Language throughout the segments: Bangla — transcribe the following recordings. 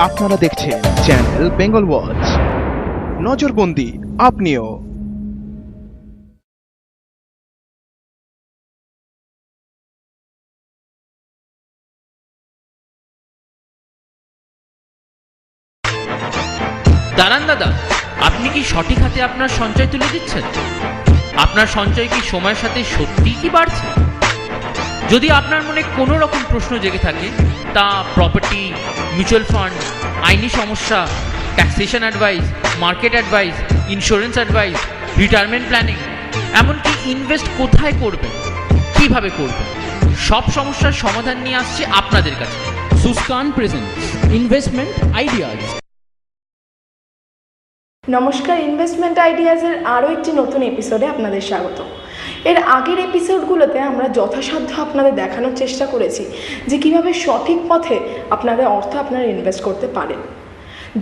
আপনারা দেখছেন চ্যানেল বেঙ্গল ওয়াচ। নজরবন্দি আপনিও। দাঁড়ান দাদা, আপনি কি সঠিক হাতে আপনার সঞ্চয় তুলে দিচ্ছেন? আপনার সঞ্চয় কি সময়ের সাথে সত্যিই কি বাড়ছে? যদি আপনার মনে কোনো রকম প্রশ্ন জেগে থাকে, তা প্রপার্টি, মিউচুয়াল ফান্ড, আইনি সমস্যা, taxation advice, market advice, insurance advice, retirement planning, এমনকি ইনভেস্ট কোথায় করবেন, কিভাবে করবেন, সব সমস্যার সমাধান নিয়ে আসছে আপনাদের কাছে সুস্কান প্রেজেন্টস ইনভেস্টমেন্ট আইডিয়াজ। নমস্কার, ইনভেস্টমেন্ট আইডিয়াজের আরও একটি নতুন এপিসোডে আপনাদের স্বাগত। এর আগের এপিসোডগুলোতে আমরা যথাসাধ্য আপনাদের দেখানোর চেষ্টা করেছি যে কীভাবে সঠিক পথে আপনাদের অর্থ আপনারা ইনভেস্ট করতে পারেন,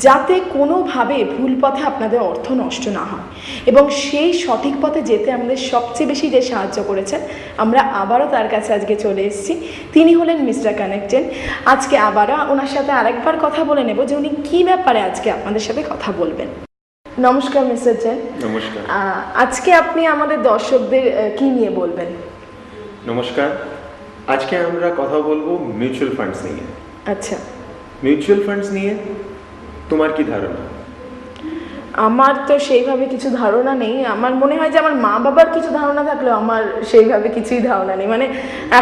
যাতে কোনোভাবে ভুল পথে আপনাদের অর্থ নষ্ট না হয়। এবং সেই সঠিক পথে যেতে আমাদের সবচেয়ে বেশি যে সাহায্য করেছেন, আমরা আবারও তার কাছে আজকে চলে এসেছি। তিনি হলেন মিস্টার কানেক্টেড। আজকে আবারও ওনার সাথে আরেকবার কথা বলে নেব যে উনি কী ব্যাপারে আজকে আপনাদের সাথে কথা বলবেন। নমস্কার মিস্টার জেন। নমস্কার। আজকে আপনি আমাদের দর্শকদের কি নিয়ে বলবেন? নমস্কার, আজকে আমরা কথা বলবো মিউচুয়াল ফান্ডস নিয়ে। আচ্ছা, মিউচুয়াল ফান্ডস নিয়ে তোমার কি ধারণা? আমার তো সেইভাবে কিছু ধারণা নেই। আমার মনে হয় যে আমার মা বাবার কিছু ধারণা থাকলেও আমার সেইভাবে কিছুই ধারণা নেই, মানে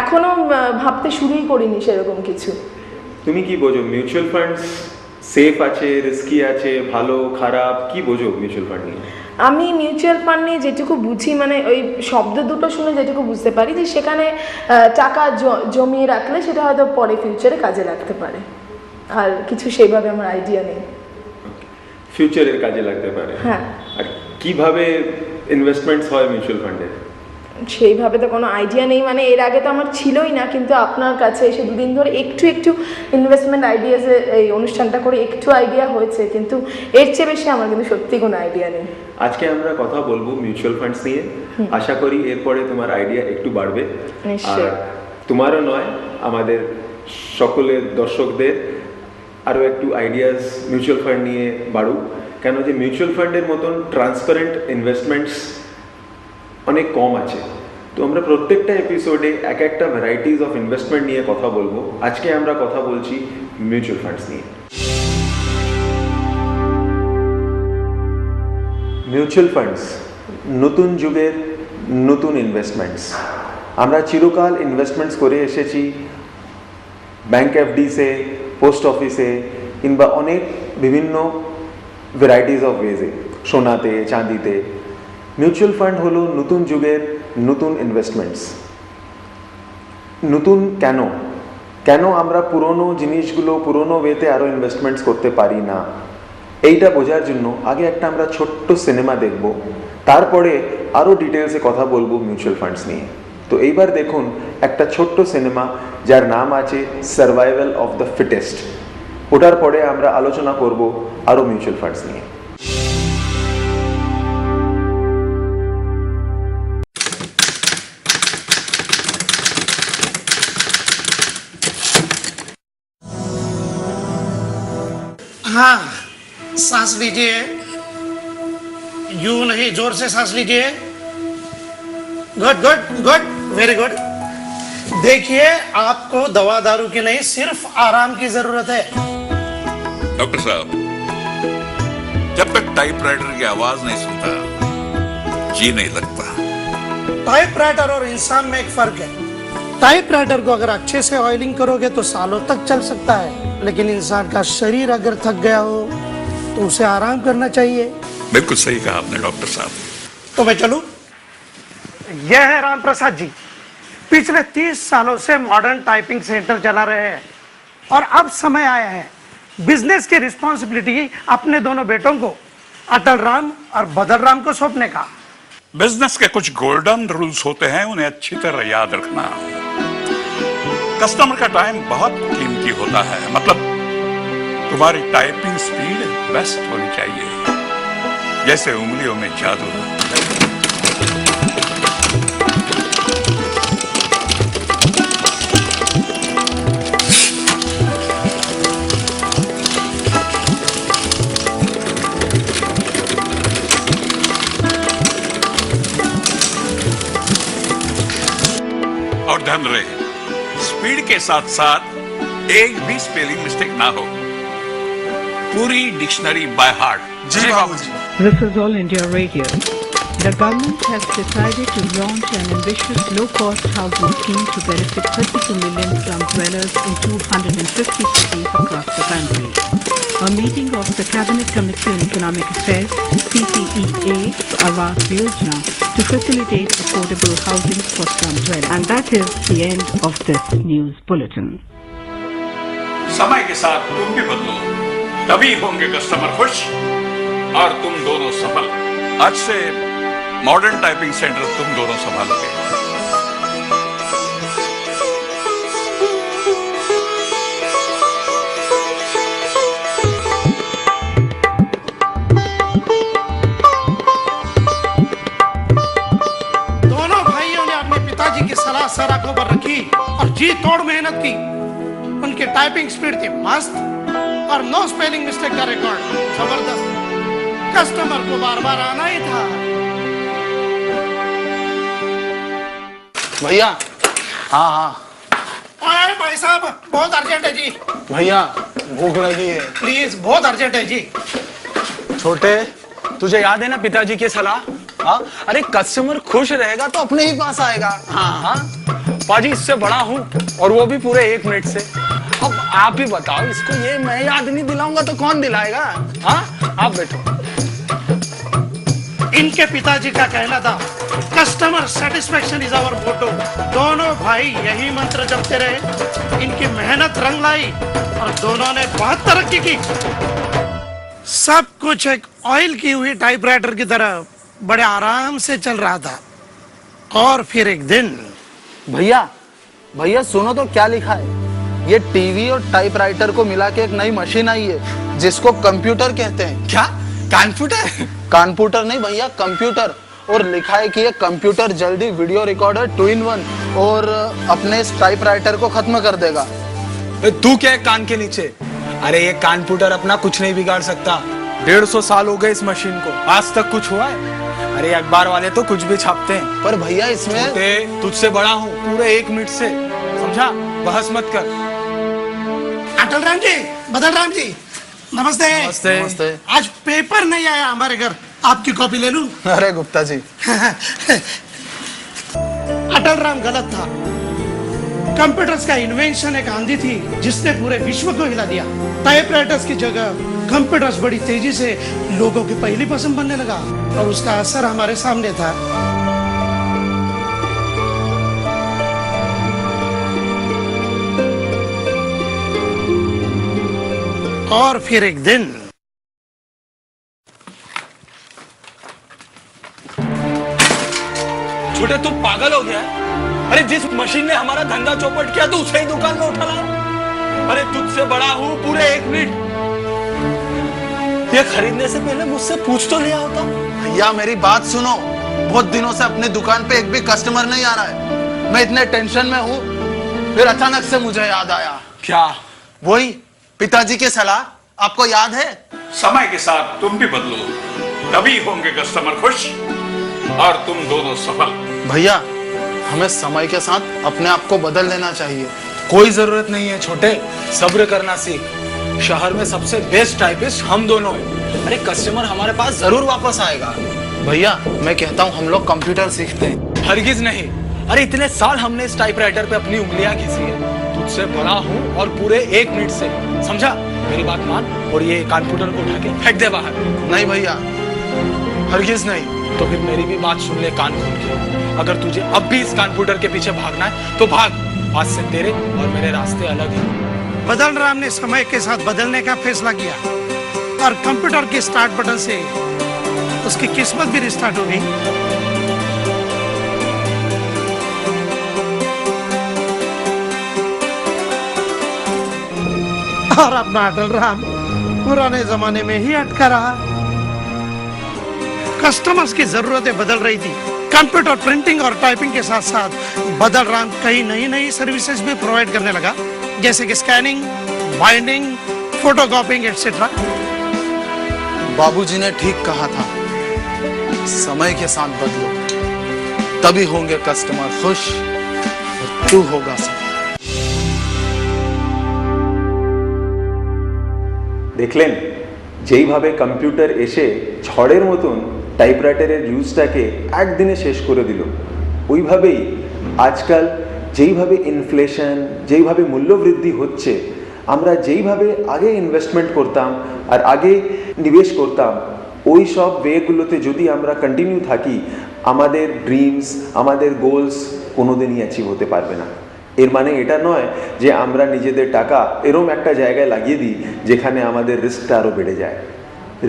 এখনো ভাবতে শুরুই করিনি সেরকম কিছু। তুমি কি বোঝো মিউচুয়াল ফান্ডস সেফ আছে, রিস্কি আছে, ভালো খারাপ, কি বোঝো মিউচুয়াল ফান্ড নিয়ে? আমি মিউচুয়াল ফান্ড নিয়ে যেটুকু বুঝি, মানে ওই শব্দ দুটো শুনে যেটুকু বুঝতে পারি যে সেখানে টাকা জমিয়ে রাখলে সেটা হয়তো পরে ফিউচারে কাজে লাগতে পারে, আর কিছু সেইভাবে আমার আইডিয়া নেই। ফিউচারের কাজে লাগতে পারে, হ্যাঁ। আর কিভাবে ইনভেস্টমেন্টস হয় মিউচুয়াল ফান্ডে সেইভাবে তো কোনো আইডিয়া নেই, মানে এর আগে তো আমার ছিলই না, কিন্তু আপনার কাছে এসে দুদিন ধরে একটু ইনভেস্টমেন্ট আইডিয়াসে এই অনুষ্ঠানটা করে একটু আইডিয়া হয়েছে, কিন্তু এর চেয়ে বেশি আমার কিন্তু সত্যি কোনো আইডিয়া নেই। আজকে আমরা কথা বলবো মিউচুয়াল ফান্ডস নিয়ে। আশা করি এরপরে তোমার আইডিয়া একটু বাড়বে, আর তোমারও নয়, আমাদের সকলের দর্শকদের আরও একটু আইডিয়াস মিউচুয়াল ফান্ড নিয়ে বাড়ুক। কেন যে মিউচুয়াল ফান্ডের মতন ট্রান্সপারেন্ট ইনভেস্টমেন্টস অনেক কম আছে। তো আমরা প্রত্যেকটা এপিসোডে এক একটা ভ্যারাইটিস অফ ইনভেস্টমেন্ট নিয়ে কথা বলবো। আজকে আমরা কথা বলছি মিউচুয়াল ফান্ডস নিয়ে। মিউচুয়াল ফান্ডস নতুন যুগের নতুন ইনভেস্টমেন্টস। আমরা চিরকাল ইনভেস্টমেন্টস করে এসেছি ব্যাংক এফডিসে, পোস্ট অফিসে, কিংবা অনেক বিভিন্ন ভ্যারাইটিস অফ ওয়েজে, সোনাতে, চাঁদিতে। মিউচুয়াল ফান্ড হলো নতুন যুগের নতুন ইনভেস্টমেন্টস। নতুন কেন আমরা পুরনো জিনিসগুলো পুরনো ওয়েতে আরও ইনভেস্টমেন্টস করতে পারি না, এইটা বোঝার জন্য আগে একটা আমরা ছোট্ট সিনেমা দেখব, তারপরে আরও ডিটেলসে কথা বলবো মিউচুয়াল ফান্ডস নিয়ে। তো এইবার দেখুন একটা ছোট্ট সিনেমা যার নাম আছে সার্ভাইভাল অফ দ্য ফিটেস্ট। ওটার পরে আমরা আলোচনা করব আরও মিউচুয়াল ফান্ডস নিয়ে। हाँ, सांस लीजिए, यूं नहीं, जोर से सांस लीजिए। Good good good, very good. देखिए, आपको दवा दारू की नहीं, सिर्फ आराम की जरूरत है। डॉक्टर साहब, जब तक टाइपराइटर की आवाज नहीं सुनता जी नहीं लगता। टाइपराइटर और इंसान में एक फर्क है। टाइपराइटर को अगर अच्छे से ऑयलिंग करोगे तो सालों तक चल सकता है, लेकिन इंसान का शरीर अगर थक गया हो तो उसे आराम करना चाहिए। बिल्कुल सही कहा आपने डॉक्टर साहब। तो मैं चलूं? यह है राम प्रसाद जी, पिछले 30 सालों से मॉडर्न टाइपिंग सेंटर चला रहे हैं, और अब समय आया है बिजनेस की रिस्पॉन्सिबिलिटी अपने दोनों बेटों को, अटल राम और बदल राम को सौंपने का। बिजनेस के कुछ गोल्डन रूल्स होते हैं, उन्हें अच्छी तरह याद रखना। कस्टमर का टाइम बहुत कीमती होता है, मतलब तुम्हारी टाइपिंग स्पीड बेस्ट होनी चाहिए, जैसे उंगलियों में जादू। और ध्यान रहे, स्पीड के साथ साथ एक भी स्पेलिंग मिस्टेक ना हो। पूरी डिक्शनरी बाय हार्ट। जी बाबूजी। This is All India Radio. The government has decided to launch an ambitious low-cost housing scheme to benefit 32 million slum dwellers in 250 cities across the country. A meeting of the Cabinet Committee on Economic Affairs, CPEA, Awas Yojana, to facilitate affordable housing for slum dwellers. And that is the end of this news bulletin. समय के साथ तुम भी बदलो, तभी होंगे कस्टमर खुश और तुम दोनों सफल। आज से मॉडर्न टाइपिंग सेंटर तुम दोनों संभालोगे। दोनों भाइयों ने अपने पिताजी की सलाह सर आंखों पर रखी और जी तोड़ मेहनत की। उनकी टाइपिंग स्पीड थी मस्त और नो स्पेलिंग मिस्टेक का रिकॉर्ड जबरदस्त। कस्टमर को बार बार आना ही था। भैया। हाँ हाँ अरे भाई साहब बहुत अर्जेंट है जी। भैया भूख लगी है। प्लीज बहुत अर्जेंट है जी। छोटे, तुझे याद है ना पिताजी की सलाह? हाँ, अरे कस्टमर खुश रहेगा तो अपने ही पास आएगा। हाँ हाँ पाजी, इससे बड़ा हूँ और वो भी पूरे 1 मिनट से। अब आप ही बताओ, इसको ये मैं याद नहीं दिलाऊंगा तो कौन दिलाएगा? हाँ आप बैठो। इनके पिताजी का कहना था, customer satisfaction is our motto. दोनों भाई यही मंत्र जपते रहे। इनकी मेहनत रंग लाई और दोनों ने बहुत तरक्की की। सब कुछ एक ऑयल की हुई टाइपराइटर की तरह बड़े आराम से चल रहा था। और फिर एक दिन भैया सुनो तो क्या लिखा है। ये टीवी और टाइपराइटर को मिला के एक नई मशीन आई है जिसको कंप्यूटर कहते हैं। क्या कंप्यूटर? कंप्यूटर नहीं भैया, कंप्यूटर। और लिखा है कि ये कंप्यूटर जल्दी वीडियो रिकॉर्डर 2-in-1 और अपने इस टाइपराइटर को खत्म कर देगा। तू क्या है कान के नीचे? अरे ये कंप्यूटर अपना कुछ नहीं बिगाड़ सकता। 150 साल हो गए इस मशीन को, आज तक कुछ हुआ है? अरे अखबार वाले तो कुछ भी छापते हैं। पर भैया इसमें तुझसे बड़ा हूँ पूरे 1 मिनट से, समझा? बहस मत कर। अटल राम जी, बदल राम जी, नमस्ते। नमस्ते। नमस्ते। आज पेपर नहीं आया हमारे घर, आपकी कॉपी ले लूं? अरे गुप्ता जी। अटल राम गलत था। कंप्यूटर्स का इन्वेंशन एक आंधी थी जिसने पूरे विश्व को हिला दिया। टाइपराइटर्स की जगह कंप्यूटर्स बड़ी तेजी से लोगों की पहली पसंद बनने लगा और उसका असर हमारे सामने था। और फिर एक दिन छोटे तू पागल हो गया है? अरे जिस मशीन ने हमारा धंधा चौपट किया तो उसे ही दुकान में उठा लाया। अरे तुझसे बड़ा हूँ पूरे 1 मिनट। ये खरीदने से पहले मुझसे पूछ तो लिया होता। भैया मेरी बात सुनो, बहुत दिनों से अपने दुकान पे एक भी कस्टमर नहीं आ रहा है। मैं इतने टेंशन में हूँ, फिर अचानक से मुझे याद आया। क्या? वही पिताजी की सलाह, आपको याद है? समय के साथ तुम भी बदलो, तभी होंगे कस्टमर खुश और तुम दोनों सफल। भैया हमें समय के साथ अपने आप को बदल लेना चाहिए। कोई जरूरत नहीं है छोटे, सब्र करना सीख। शहर में सबसे बेस्ट टाइपिस्ट हम दोनों हैं। अरे कस्टमर हमारे पास जरूर वापस आएगा। भैया मैं कहता हूँ हम लोग कंप्यूटर सीखते हैं। हरगिज नहीं। अरे इतने साल हमने इस टाइपराइटर पे अपनी उंगलियां घिसी है। तुझसे बड़ा हूँ और पूरे 1 मिनट से, समझा? मेरी बात मान और ये कंप्यूटर को उठा के फेंक दे बाहर। नहीं भैया, हरगिज नहीं। तो फिर मेरी भी बात सुन ले कान खोल के। अगर तुझे अब भी इस कंप्यूटर के पीछे भागना है तो भाग। आज से तेरे और मेरे रास्ते अलग हैं। बदल राम ने समय के साथ बदलने का फैसला किया और कंप्यूटर के स्टार्ट बटन से उसकी किस्मत भी रिस्टार्ट हो गई। और अपना अटल राम पुराने जमाने में ही अटका रहा। कस्टमर्स की जरूरतें बदल रही थी। कंप्यूटर प्रिंटिंग और टाइपिंग के साथ साथ बदल राम कई नई सर्विसेज भी प्रोवाइड करने लगा, जैसे कि स्कैनिंग, बाइंडिंग, फोटोकॉपिंग एटसेट्रा। बाबूजी ने ठीक कहा था, समय के साथ बदलो, तभी होंगे कस्टमर खुश और तू होगा सफल। দেখলেন যেইভাবে কম্পিউটার এসে ঝড়ের মতন টাইপরাইটারের ইউজটাকে একদিনে শেষ করে দিল, ওইভাবেই আজকাল যেইভাবে ইনফ্লেশন, যেইভাবে মূল্যবৃদ্ধি হচ্ছে, আমরা যেইভাবে আগে ইনভেস্টমেন্ট করতাম আর আগে নিবেশ করতাম, ওই সব ওয়েগুলোতে যদি আমরা কন্টিনিউ থাকি, আমাদের ড্রিমস, আমাদের গোলস কোনোদিনই অ্যাচিভ হতে পারবে না। এর মানে এটা নয় যে আমরা নিজেদের টাকা এরম একটা জায়গায় লাগিয়ে দিই যেখানে আমাদের রিস্কটা আরও বেড়ে যায়।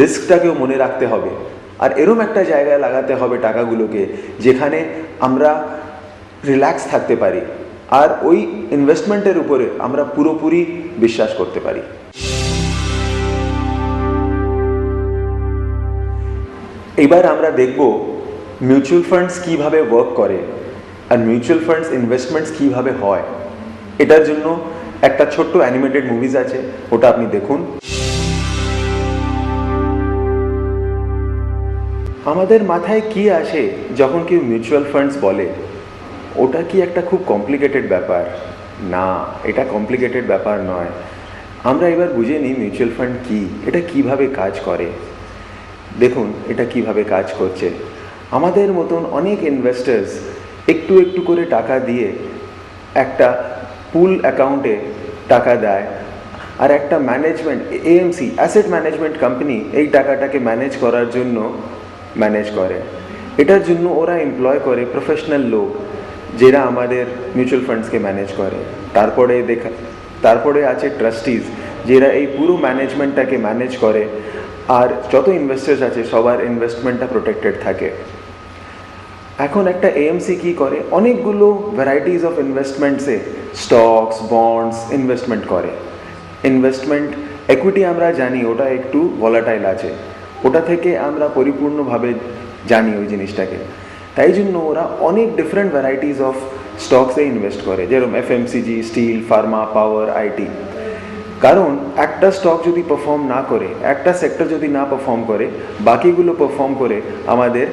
রিস্কটাকেও মনে রাখতে হবে, আর এরম একটা জায়গায় লাগাতে হবে টাকাগুলোকে যেখানে আমরা রিল্যাক্স থাকতে পারি আর ওই ইনভেস্টমেন্টের উপরে আমরা পুরোপুরি বিশ্বাস করতে পারি। এবার আমরা দেখব মিউচুয়াল ফান্ডস কীভাবে ওয়ার্ক করে আর মিউচুয়াল ফান্ডস ইনভেস্টমেন্টস কীভাবে হয়। এটার জন্য একটা ছোট্ট অ্যানিমেটেড মুভিজ আছে, ওটা আপনি দেখুন। আমাদের মাথায় কি আসে যখন কেউ মিউচুয়াল ফান্ডস বলে? ওটা কি একটা খুব কমপ্লিকেটেড ব্যাপার? না, এটা কমপ্লিকেটেড ব্যাপার নয়। আমরা এবার বুঝে নিই মিউচুয়াল ফান্ড কি, এটা কিভাবে কাজ করে। দেখুন এটা কিভাবে কাজ করছে। আমাদের মতন অনেক ইনভেস্টার্স একটু একটু করে টাকা দিয়ে একটা পুল অ্যাকাউন্টে টাকা দেয়, আর একটা management, AMC asset management company এই টাকাটাকে ম্যানেজ করার জন্য ম্যানেজ করে। এটার জন্য ওরা এমপ্লয় করে প্রফেশনাল লোক, যারা আমাদের মিউচুয়াল ফান্ডসকে ম্যানেজ করে। তারপরে আছে ট্রাস্টিজ, যারা এই পুরো ম্যানেজমেন্টটাকে ম্যানেজ করে, আর যত ইনভেস্টার্স আছে সবার ইনভেস্টমেন্টটা প্রোটেক্টেড থাকে। এখন একটা এএমসি কি করে? অনেকগুলো ভ্যারাইটিস অফ ইনভেস্টমেন্টসে স্টকস, বন্ডস ইনভেস্টমেন্ট করে। ইনভেস্টমেন্ট ইকুইটি আমরা জানি ওটা একটু ভলাটাইল আছে, ওটা থেকে আমরা পরিপূর্ণভাবে জানি ওই জিনিসটাকে। তাই জন্য ওরা অনেক ডিফারেন্ট ভ্যারাইটিস অফ স্টকসে ইনভেস্ট করে, যেরকম FMCG, steel, pharma, power, IT. কারণ একটা স্টক যদি পারফর্ম না করে, একটা সেক্টর যদি না পারফর্ম করে, বাকিগুলো পারফর্ম করে আমাদের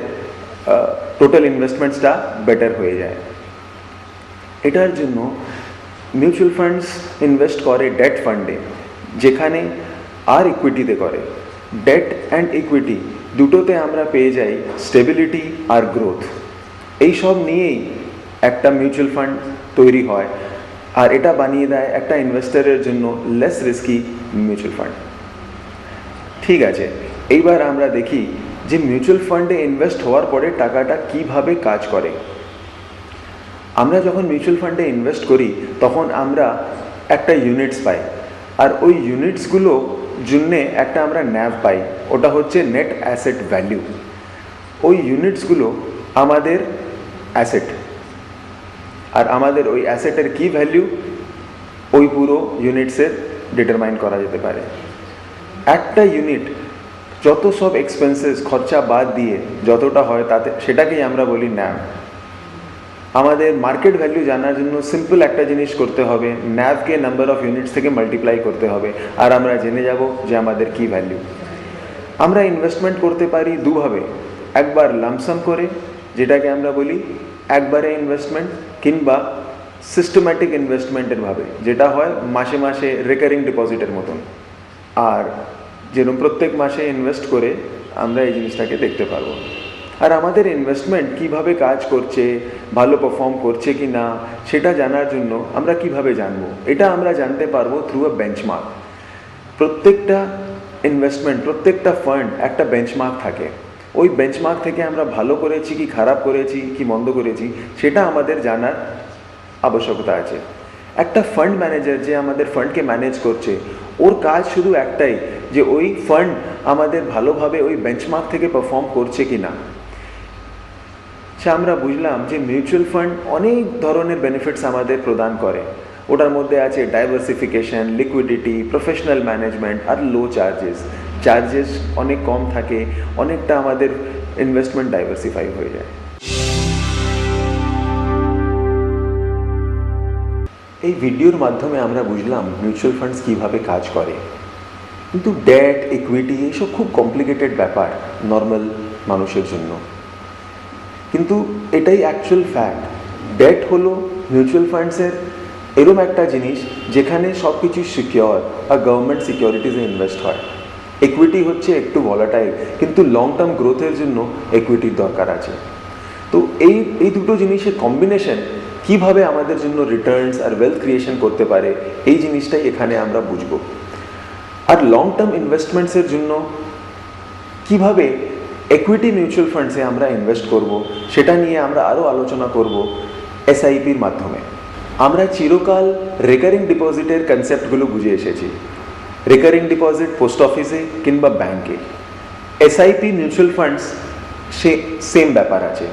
টোটাল ইনভেস্টমেন্টসটা বেটার হয়ে যায়। এটার জন্য মিউচুয়াল ফান্ডস ইনভেস্ট করে ডেট ফান্ডে, যেখানে আর ইকুইটিতে করে। ডেট অ্যান্ড ইকুইটি দুটোতে আমরা পেয়ে যাই স্টেবিলিটি আর গ্রোথ। এই সব নিয়েই একটা মিউচুয়াল ফান্ড তৈরি হয়, আর এটা বানিয়ে দেয় একটা ইনভেস্টারের জন্য লেস রিস্কি মিউচুয়াল ফান্ড। ঠিক আছে, এইবার আমরা দেখি যে মিউচুয়াল ফান্ডে ইনভেস্ট হওয়ার পরে টাকাটা কিভাবে কাজ করে। আমরা যখন মিউচুয়াল ফান্ডে ইনভেস্ট করি তখন আমরা একটা ইউনিটস পাই, আর ওই ইউনিটসগুলো জন্যে একটা আমরা ন্যাভ পাই, ওটা হচ্ছে নেট অ্যাসেট ভ্যালু। ওই ইউনিটসগুলো আমাদের অ্যাসেট, আর আমাদের ওই অ্যাসেটের কি ভ্যালু ওই পুরো ইউনিটসের ডিটারমাইন করা যেতে পারে। একটা ইউনিট যত সব এক্সপেন্সেস খরচা বাদ দিয়ে যতটা হয় তাতে সেটাকেই আমরা বলি ন্যাভ। আমাদের মার্কেট ভ্যালু জানার জন্য সিম্পল একটা জিনিস করতে হবে, ন্যাভকে নাম্বার অফ ইউনিটস থেকে মাল্টিপ্লাই করতে হবে, আর আমরা জেনে যাব যে আমাদের কি ভ্যালু। আমরা ইনভেস্টমেন্ট করতে পারি দুভাবে, একবার লামসাম করে যেটাকে আমরা বলি একবারে ইনভেস্টমেন্ট, কিংবা সিস্টেম্যাটিক ইনভেস্টমেন্টের ভাবে, যেটা হয় মাসে মাসে রেকারিং ডিপোজিটের মতন। আর যেরকম প্রত্যেক মাসে ইনভেস্ট করে আমরা এই জিনিসটাকে দেখতে পারবো। আর আমাদের ইনভেস্টমেন্ট কিভাবে কাজ করছে, ভালো পারফর্ম করছে কি না, সেটা জানার জন্য আমরা কিভাবে জানবো? এটা আমরা জানতে পারবো থ্রু আ বেঞ্চমার্ক। প্রত্যেকটা ইনভেস্টমেন্ট, প্রত্যেকটা ফান্ড একটা বেঞ্চমার্ক থাকে। ওই বেঞ্চমার্ক থেকে আমরা ভালো করেছি কি খারাপ করেছি কি মন্দ করেছি সেটা আমাদের জানার আবশ্যকতা আছে। একটা ফান্ড ম্যানেজার যে আমাদের ফান্ডকে ম্যানেজ করছে, ওর কাজ শুধু একটাই যে ওই ফান্ড আমাদের ভালোভাবে ওই বেঞ্চমার্ক থেকে পারফর্ম করছে কি না। সে আমরা বুঝলাম যে মিউচুয়াল ফান্ড অনেক ধরনের বেনিফিটস আমাদের প্রদান করে। ওটার মধ্যে আছে ডাইভার্সিফিকেশন, লিকুইডিটি, প্রফেশনাল ম্যানেজমেন্ট আর লো চার্জেস অনেক কম থাকে, অনেকটা আমাদের ইনভেস্টমেন্ট ডাইভার্সিফাই হয়ে যায়। এই ভিডিওর মাধ্যমে আমরা বুঝলাম মিউচুয়াল ফান্ডস কীভাবে কাজ করে, কিন্তু ডেট, ইকুইটি এইসব খুব কমপ্লিকেটেড ব্যাপার নর্মাল মানুষের জন্য। কিন্তু এটাই অ্যাকচুয়াল ফ্যাক্ট। ডেট হলো মিউচুয়াল ফান্ডসের এরম একটা জিনিস যেখানে সব কিছু সিকিওর আর গভর্নমেন্ট সিকিউরিটিজে ইনভেস্ট হয়। ইকুইটি হচ্ছে একটু ভলাটাইল, কিন্তু লং টার্ম গ্রোথের জন্য ইকুইটির দরকার আছে। তো এই দুটো জিনিসের কম্বিনেশন কিভাবে আমাদের জন্য রিটার্নস আর ওয়েলথ ক্রিয়েশন করতে পারে, এই জিনিসটাই এখানে আমরা বুঝবো। আর লং টার্ম ইনভেস্টমেন্টসের জন্য কিভাবে ইকুইটি মিউচুয়াল ফান্ডসে আমরা ইনভেস্ট করব, সেটা নিয়ে আমরা আরও আলোচনা করব এসআইপির মাধ্যমে। আমরা চিরকাল রেকারিং ডিপোজিটের কনসেপ্টগুলো বুঝে এসেছি। রেকারিং ডিপোজিট পোস্ট অফিসে কিংবা ব্যাংকে, এসআইপি মিউচুয়াল ফান্ডস সেম ব্যাপার আছে।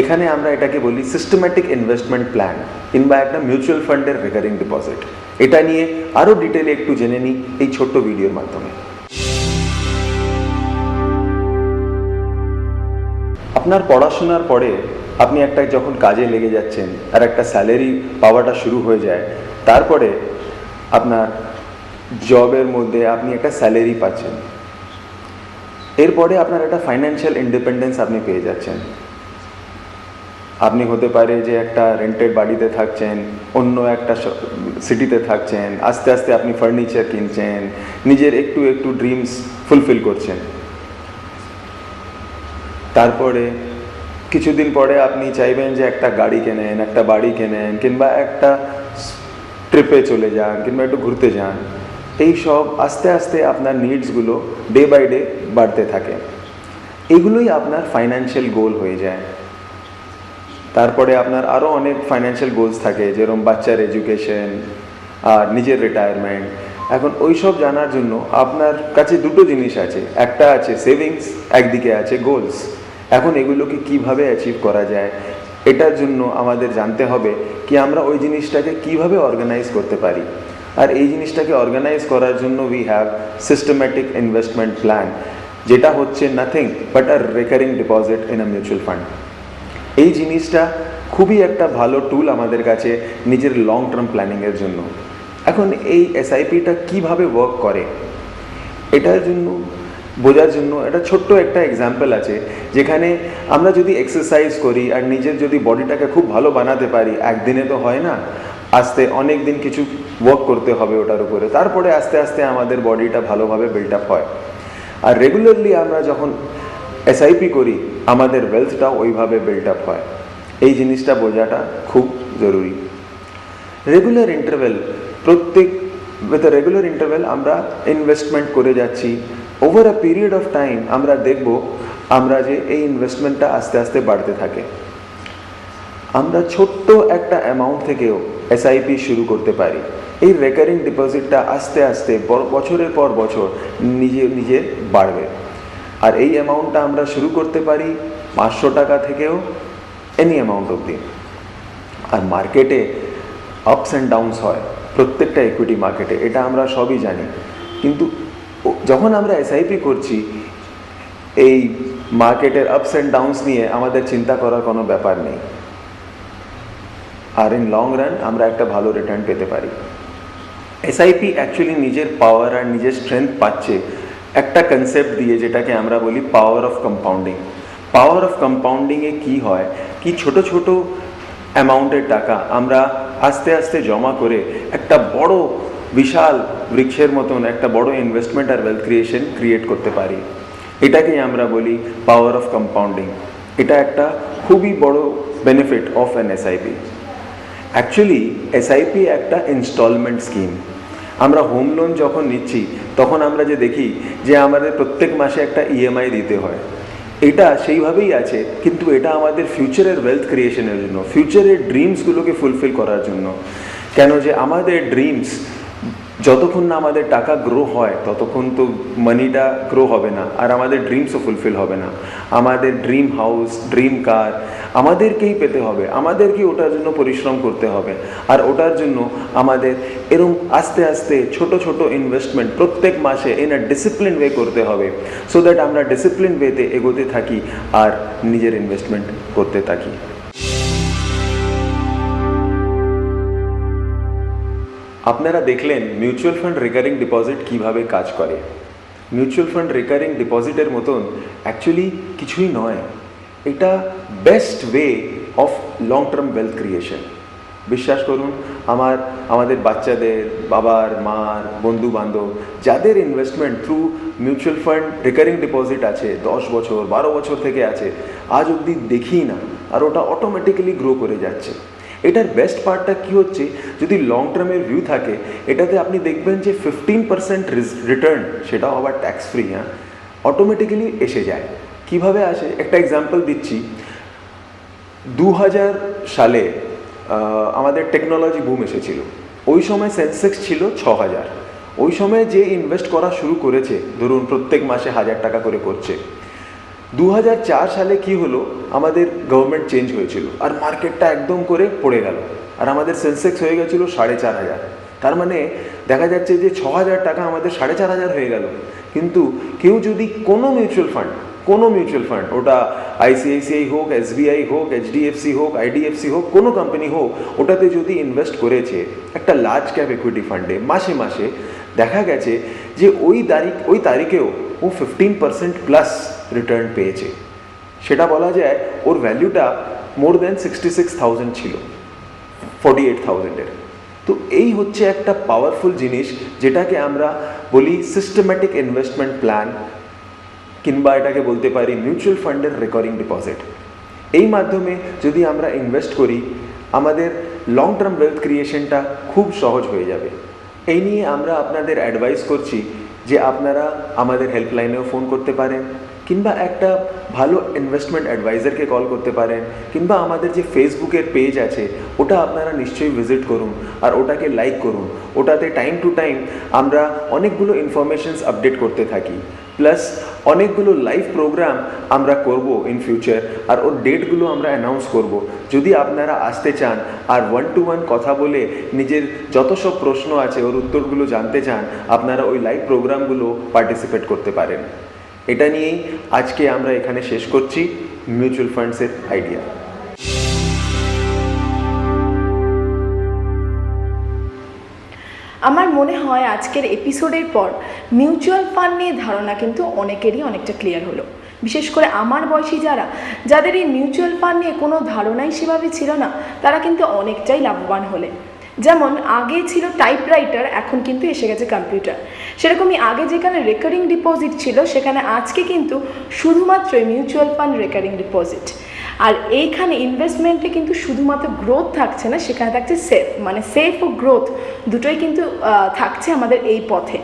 এখানে আমরা এটাকে বলি সিস্টেম্যাটিক ইনভেস্টমেন্ট প্ল্যান কিংবা একটা মিউচুয়াল ফান্ডের রেকারিং ডিপোজিট। এটা নিয়ে আরও ডিটেলে একটু জেনে নিই এই ছোট্ট ভিডিওর মাধ্যমে। আপনার পড়াশোনার পরে আপনি একটা যখন কাজে লেগে যাচ্ছেন আর একটা স্যালারি পাওয়াটা শুরু হয়ে যায়, তারপরে আপনার জবের মধ্যে আপনি একটা স্যালারি পাচ্ছেন, এরপরে আপনার একটা ফাইন্যান্সিয়াল ইন্ডিপেন্ডেন্স আপনি পেয়ে যাচ্ছেন। আপনি হতে পারে যে একটা রেন্টেড বাড়িতে থাকছেন, অন্য একটা সিটিতে থাকছেন, আস্তে আস্তে আপনি ফার্নিচার কিনছেন, নিজের একটু একটু ড্রিমস ফুলফিল করছেন। তারপরে কিছুদিন পরে আপনি চাইবেন যে একটা গাড়ি কেনেন, একটা বাড়ি কেনেন, কিংবা একটা ট্রিপে চলে যান, কিংবা একটু ঘুরতে যান। এই সব আস্তে আস্তে আপনার নিডসগুলো ডে বাই ডে বাড়তে থাকে। এগুলোই আপনার ফাইন্যান্সিয়াল গোল হয়ে যায়। তারপরে আপনার আরও অনেক ফাইন্যান্সিয়াল গোলস থাকে, যেরকম বাচ্চার এডুকেশন আর নিজের রিটায়ারমেন্ট। এখন ওই সব জানার জন্য আপনার কাছে দুটো জিনিস আছে, একটা আছে সেভিংস, একদিকে আছে গোলস। এখন এগুলোকে কিভাবে অ্যাচিভ করা যায়, এটার জন্য আমাদের জানতে হবে কি আমরা ওই জিনিসটাকে কিভাবে অর্গানাইজ করতে পারি। আর এই জিনিসটাকে অর্গানাইজ করার জন্য we have systematic investment plan, যেটা হচ্ছে nothing but a recurring deposit in a mutual fund. এই জিনিসটা খুবই একটা ভালো টুল আমাদের কাছে নিজের লং টার্ম প্ল্যানিংয়ের জন্য। এখন এই এসআইপিটা কিভাবে ওয়ার্ক করে, এটার জন্য বোঝার জন্য একটা ছোট্ট একটা এক্সাম্পল আছে, যেখানে আমরা যদি এক্সারসাইজ করি আর নিজের যদি বডিটাকে খুব ভালো বানাতে পারি, একদিনে তো হয় না, আস্তে অনেক দিন কিছু ওয়ার্ক করতে হবে ওটার উপরে, তারপরে আস্তে আস্তে আমাদের বডিটা ভালোভাবে বিল্ড আপ হয়। আর রেগুলারলি আমরা যখন এসআইপি করি, আমাদের ওয়েলথটাও ওইভাবে বিল্ড আপ হয়। এই জিনিসটা বোঝাটা খুব জরুরি। Regular interval, with regular interval আমরা ইনভেস্টমেন্ট করে যাচ্ছি। Over a period of time আমরা দেখব আমরা যে এই ইনভেস্টমেন্টটা আস্তে আস্তে বাড়তে থাকে। আমরা ছোট্ট একটা অ্যামাউন্ট থেকেও এসআইপি শুরু করতে পারি। এই রেকারিং ডিপোজিটটা আস্তে আস্তে বছরের পর বছর নিজে বাড়বে। আর এই অ্যামাউন্টটা আমরা শুরু করতে পারি 500 টাকা থেকেও, এনি অ্যামাউন্ট অবধি। আর মার্কেটে আপস অ্যান্ড ডাউনস হয়, প্রত্যেকটা ইকুইটি মার্কেটে, এটা আমরা সবই জানি। কিন্তু যখন আমরা এসআইপি করছি, এই মার্কেটের আপস অ্যান্ড ডাউনস নিয়ে আমাদের চিন্তা করার কোনো ব্যাপার নেই। আর ইন লং রান আমরা একটা ভালো রিটার্ন পেতে পারি। এসআইপি অ্যাকচুয়ালি নিজের পাওয়ার আর নিজের স্ট্রেংথ পাচ্ছে একটা কনসেপ্ট দিয়ে, যেটাকে আমরা বলি power of compounding. Power of কম্পাউন্ডিংয়ে কী হয় কি, ছোট ছোট অ্যামাউন্টের টাকা আমরা আস্তে আস্তে জমা করে একটা বড় বিশাল বৃক্ষের মতন একটা বড় ইনভেস্টমেন্ট আর ওয়েলথ ক্রিয়েট করতে পারি। এটাকেই আমরা বলি পাওয়ার অফ কম্পাউন্ডিং। এটা একটা খুবই বড় benefit of an SIP. Actually SIP একটা ইনস্টলমেন্ট স্কিম। আমরা হোম লোন যখন নিচ্ছি তখন আমরা যে দেখি যে আমাদের প্রত্যেক মাসে একটা ইএমআই দিতে হয়, এটা সেইভাবেই আছে, কিন্তু এটা আমাদের ফিউচারের ওয়েলথ ক্রিয়েশনের জন্য, ফিউচারের ড্রিমসগুলোকে ফুলফিল করার জন্য। কেন যে আমাদের ড্রিমস যতক্ষণ না আমাদের টাকা গ্রো হয় ততক্ষণ তো মানিটা গ্রো হবে না, আর আমাদের ড্রিমসও ফুলফিল হবে না। আমাদের ড্রিম হাউস, ড্রিম কার আমাদেরকেই পেতে হবে, আমাদেরকেই ওটার জন্য পরিশ্রম করতে হবে। আর ওটার জন্য আমাদের এরকম আস্তে আস্তে ছোট ছোট ইনভেস্টমেন্ট প্রত্যেক মাসে ইন আ ডিসিপ্লিন ওয়ে করতে হবে, সো দ্যাট আমরা ডিসিপ্লিন ওয়েতে এগোতে থাকি আর নিজের ইনভেস্টমেন্ট করতে থাকি। আপনারা দেখলেন মিউচুয়াল ফান্ড রেকারিং ডিপোজিট কিভাবে কাজ করে। মিউচুয়াল ফান্ড রেকারিং ডিপোজিটের মতন অ্যাকচুয়ালি কিছুই নয়, এটা best way of long term wealth creation. বিশ্বাস করুন, আমাদের বাচ্চাদের, বাবার, মার, বন্ধু বান্ধব যাদের investment through mutual fund recurring deposit আছে 10 বছর 12 বছর থেকে আছে, আজ অবধি দেখি না, আর ওটা অটোমেটিক্যালি গ্রো করে যাচ্ছে। এটার বেস্ট পার্টটা কী হচ্ছে, যদি লং টার্মের ভিউ থাকে এটাতে আপনি দেখবেন যে 15% রিটার্ন, সেটাও আবার ট্যাক্স ফ্রি, হ্যাঁ, অটোমেটিক্যালি এসে যায়। কিভাবে আসে একটা এক্সাম্পল দিচ্ছি। 2000 সালে আমাদের টেকনোলজি বুম এসেছিল। ওই সময় সেন্সেক্স ছিল 6000। ওই সময় যে ইনভেস্ট করা শুরু করেছে, ধরুন প্রত্যেক মাসে 1000 টাকা করে করছে। 2004 সালে কি হলো, আমাদের গভর্নমেন্ট চেঞ্জ হয়েছিল আর মার্কেটটা একদম করে পড়ে গেল, আর আমাদের সেন্সেক্স হয়ে গেছিলো 4500। তার মানে দেখা যাচ্ছে যে 6000 টাকা আমাদের 4500 হয়ে গেল। কিন্তু কেউ যদি কোনো মিউচুয়াল ফান্ড, ওটা ICICI হোক, SBI হোক, HDFC হোক, IDFC হোক, কোনো কোম্পানি হোক, ওটাতে যদি ইনভেস্ট করেছে একটা লার্জ ক্যাপ ইকুইটি ফান্ডে, মাসে মাসে দেখা গেছে যে ওই তারিখেও ও 15% প্লাস রিটার্ন পেয়েছে। সেটা বলা যায় ওর ভ্যালুটা মোর দেন 66,000 ছিল 48,000-এর। তো এই হচ্ছে একটা পাওয়ারফুল জিনিস, যেটাকে আমরা বলি সিস্টেম্যাটিক ইনভেস্টমেন্ট প্ল্যান, কিংবা এটাকে বলতে পারি মিউচুয়াল ফান্ডের রেকারিং ডিপোজিট। এই মাধ্যমে যদি আমরা ইনভেস্ট করি, আমাদের লং টার্ম ওয়েলথ ক্রিয়েশনটা খুব সহজ হয়ে যাবে। এই নিয়ে আমরা আপনাদের অ্যাডভাইস করছি যে আপনারা আমাদের হেল্পলাইনেও ফোন করতে পারেন, কিংবা একটা ভালো ইনভেস্টমেন্ট অ্যাডভাইজারকে কল করতে পারেন, কিংবা আমাদের যে ফেসবুকের পেজ আছে ওটা আপনারা নিশ্চয়ই ভিজিট করুন আর ওটাকে লাইক করুন। ওটাতে টাইম টু টাইম আমরা অনেকগুলো ইনফরমেশনস আপডেট করতে থাকি, প্লাস অনেকগুলো লাইভ প্রোগ্রাম আমরা করব ইন ফিউচার, আর ওর ডেটগুলো আমরা অ্যানাউন্স করব। যদি আপনারা আসতে চান আর 1-to-1 কথা বলে নিজের যত সব প্রশ্ন আছে ওর উত্তরগুলো জানতে চান, আপনারা ওই লাইভ প্রোগ্রামগুলো পার্টিসিপেট করতে পারেন। এটা নিয়েই আজকে আমরা এখানে শেষ করছি মিউচুয়াল ফান্ডসের আইডিয়া। আমার মনে হয় আজকের এপিসোডের পর মিউচুয়াল ফান্ড নিয়ে ধারণা কিন্তু অনেকেরই অনেকটা ক্লিয়ার হলো। বিশেষ করে আমার বয়সী যাদের এই মিউচুয়াল ফান্ড নিয়ে কোনো ধারণাই সেভাবে ছিল না, তারা কিন্তু অনেকটাই লাভবান হলেন। যেমন আগে ছিল টাইপরাইটার, এখন কিন্তু এসে গেছে কম্পিউটার। সেরকমই আগে যেখানে রেকারিং ডিপোজিট ছিল, সেখানে আজকে কিন্তু শুধুমাত্র মিউচুয়াল ফান্ড রেকারিং ডিপোজিট। আর এইখানে ইনভেস্টমেন্টে কিন্তু শুধুমাত্র গ্রোথ থাকছে না, সেখানে থাকছে সেফ ও গ্রোথ দুটোই কিন্তু থাকছে আমাদের এই পথে।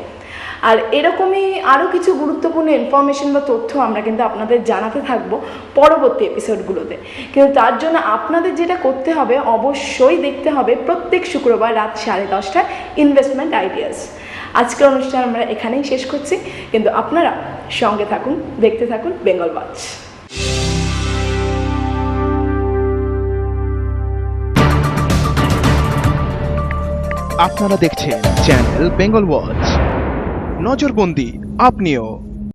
আর এরকমই আরও কিছু গুরুত্বপূর্ণ ইনফরমেশন বা তথ্য আমরা কিন্তু আপনাদের জানাতে থাকবো পরবর্তী এপিসোডগুলোতে। কিন্তু তার জন্য আপনাদের যেটা করতে হবে, অবশ্যই দেখতে হবে প্রত্যেক শুক্রবার রাত 10:30টায় ইনভেস্টমেন্ট আইডিয়াস। আজকের অনুষ্ঠান আমরা এখানেই শেষ করছি, কিন্তু আপনারা সঙ্গে থাকুন, দেখতে থাকুন বেঙ্গল ওয়াচ। আপনারা দেখছেন চ্যানেল বেঙ্গল ওয়াচ। নজরবন্দি, আপনিও।